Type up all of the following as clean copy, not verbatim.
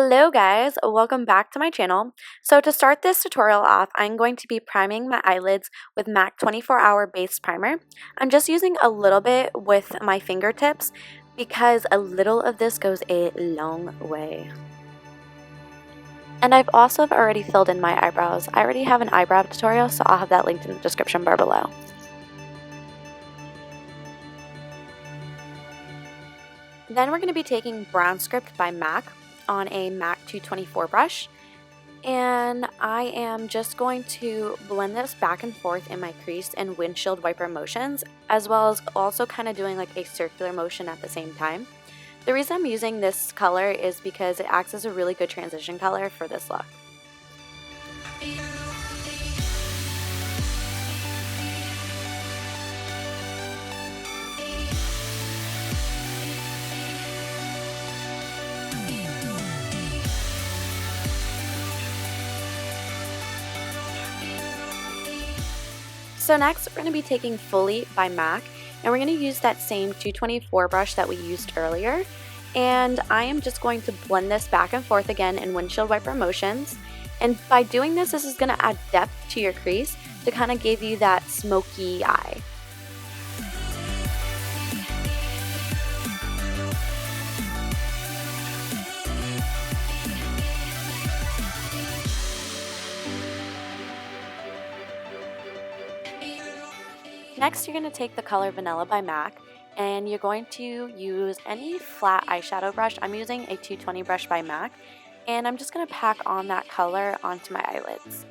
Hello guys, welcome back to my channel. So to start this tutorial off, I'm going to be priming my eyelids with MAC 24-Hour Base Primer. I'm just using a little bit with my fingertips because a little of this goes a long way. And I've also already filled in my eyebrows. I already have an eyebrow tutorial, so I'll have that linked in the description bar below. Then we're going to be taking Brownscript by MAC on a MAC 224 brush, and I am just going to blend this back and forth in my crease and windshield wiper motions, as well as also kind of doing like a circular motion at the same time. The reason I'm using this color is because it acts as a really good transition color for this look. So next, we're going to be taking Folie by MAC, and we're going to use that same 224 brush that we used earlier. And I am just going to blend this back and forth again in windshield wiper motions. And by doing this, this is going to add depth to your crease to kind of give you that smoky eye. Next, you're going to take the color Vanilla by MAC, and you're going to use any flat eyeshadow brush. I'm using a 220 brush by MAC, and I'm just going to pack on that color onto my eyelids.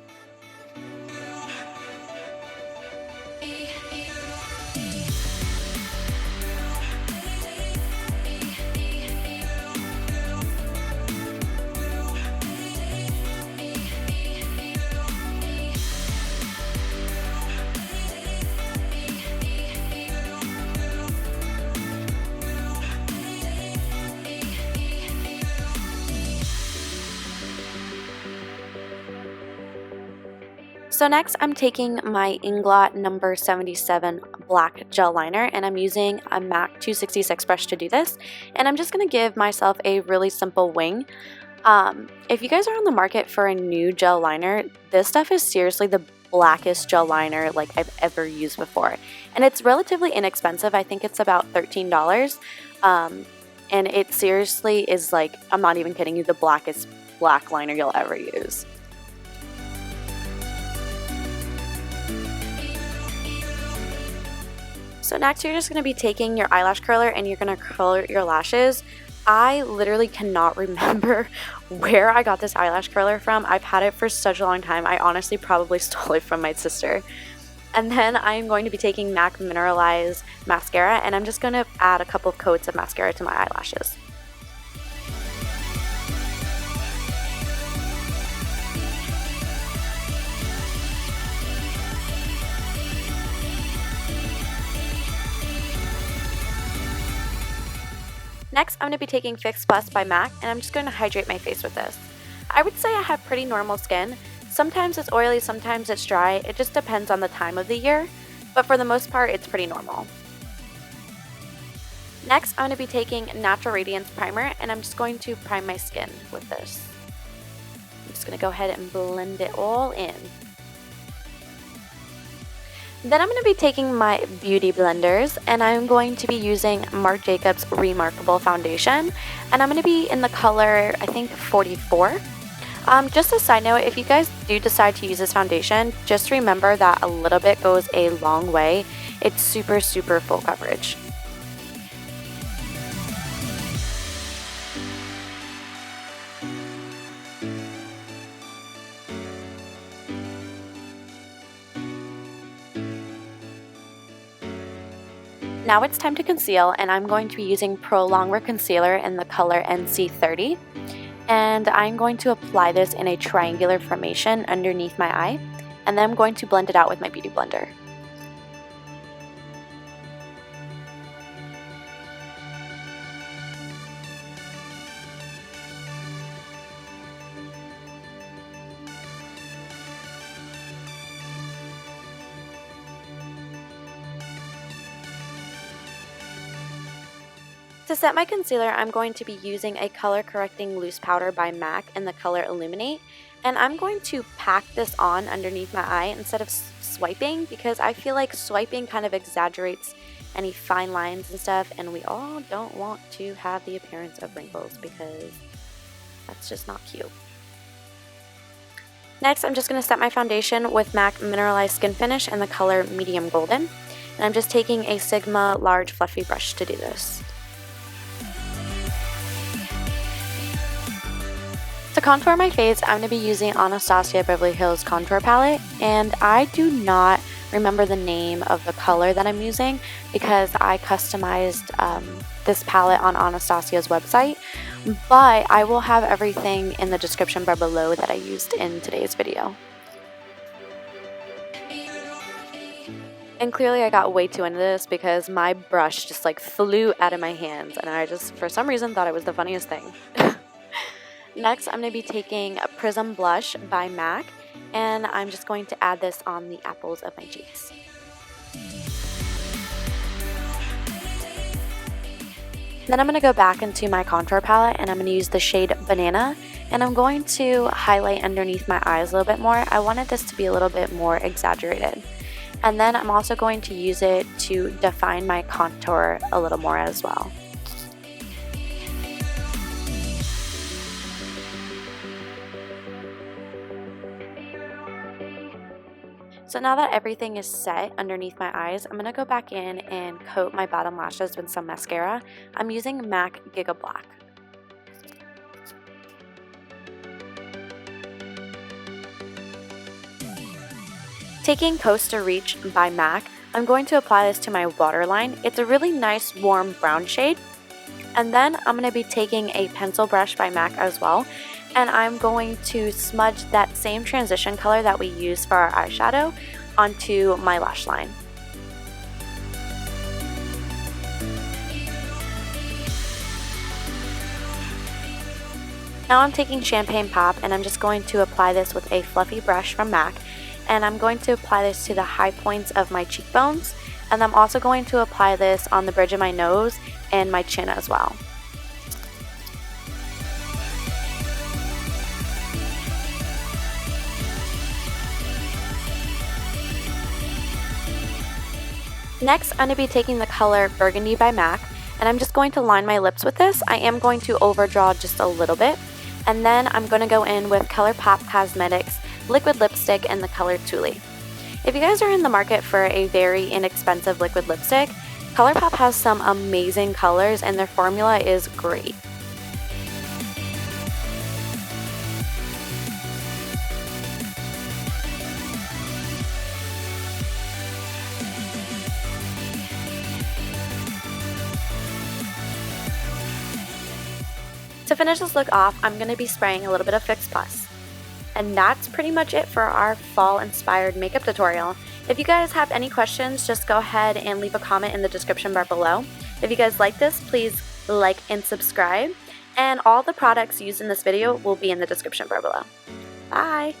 So next, I'm taking my Inglot number 77 black gel liner, and I'm using a MAC 266 brush to do this. And I'm just going to give myself a really simple wing. If you guys are on the market for a new gel liner, this stuff is seriously the blackest gel liner like I've ever used before. And it's relatively inexpensive. I think it's about $13. And it seriously is like, I'm not even kidding you, the blackest black liner you'll ever use. So next, you're just going to be taking your eyelash curler and you're going to curl your lashes. I literally cannot remember where I got this eyelash curler from. I've had it for such a long time. I honestly probably stole it from my sister. And then I'm going to be taking MAC Mineralize Mascara, and I'm just going to add a couple of coats of mascara to my eyelashes. Next, I'm going to be taking Fix Plus by MAC, and I'm just going to hydrate my face with this. I would say I have pretty normal skin. Sometimes it's oily, sometimes it's dry. It just depends on the time of the year, but for the most part, it's pretty normal. Next, I'm going to be taking Natural Radiance Primer, and I'm just going to prime my skin with this. I'm just going to go ahead and blend it all in. Then I'm going to be taking my beauty blenders, and I'm going to be using Marc Jacobs ReMarcable foundation, and I'm going to be in the color, I think, 44. Just a side note, if you guys do decide to use this foundation, just remember that a little bit goes a long way. It's super, super full coverage. Now it's time to conceal, and I'm going to be using Prolongwear concealer in the color NC30, and I'm going to apply this in a triangular formation underneath my eye, and then I'm going to blend it out with my beauty blender. To set my concealer, I'm going to be using a color correcting loose powder by MAC in the color Illuminate, and I'm going to pack this on underneath my eye instead of swiping, because I feel like swiping kind of exaggerates any fine lines and stuff, and we all don't want to have the appearance of wrinkles because that's just not cute. Next, I'm just going to set my foundation with MAC Mineralize Skin Finish in the color Medium Golden, and I'm just taking a Sigma large fluffy brush to do this. To contour my face, I'm going to be using Anastasia Beverly Hills Contour Palette, and I do not remember the name of the color that I'm using because I customized this palette on Anastasia's website, but I will have everything in the description bar below that I used in today's video. And clearly I got way too into this because my brush just like flew out of my hands, and I just for some reason thought it was the funniest thing. Next, I'm going to be taking a Prism Blush by MAC, and I'm just going to add this on the apples of my cheeks. Then I'm going to go back into my contour palette, and I'm going to use the shade Banana, and I'm going to highlight underneath my eyes a little bit more. I wanted this to be a little bit more exaggerated. And then I'm also going to use it to define my contour a little more as well. So now that everything is set underneath my eyes, I'm going to go back in and coat my bottom lashes with some mascara. I'm using MAC Giga Black. Taking Coast to Reach by MAC, I'm going to apply this to my waterline. It's a really nice warm brown shade. And then I'm going to be taking a pencil brush by MAC as well, and I'm going to smudge that same transition color that we used for our eyeshadow onto my lash line. Now I'm taking Champagne Pop, and I'm just going to apply this with a fluffy brush from MAC, and I'm going to apply this to the high points of my cheekbones, and I'm also going to apply this on the bridge of my nose and my chin as well. Next, I'm going to be taking the color Burgundy by MAC, and I'm just going to line my lips with this. I am going to overdraw just a little bit, and then I'm going to go in with ColourPop Cosmetics liquid lipstick in the color TULLE. If you guys are in the market for a very inexpensive liquid lipstick, ColourPop has some amazing colors, and their formula is great. To finish this look off, I'm going to be spraying a little bit of Fix Plus. And that's pretty much it for our fall inspired makeup tutorial. If you guys have any questions, just go ahead and leave a comment in the description bar below. If you guys like this, please like and subscribe. And all the products used in this video will be in the description bar below. Bye!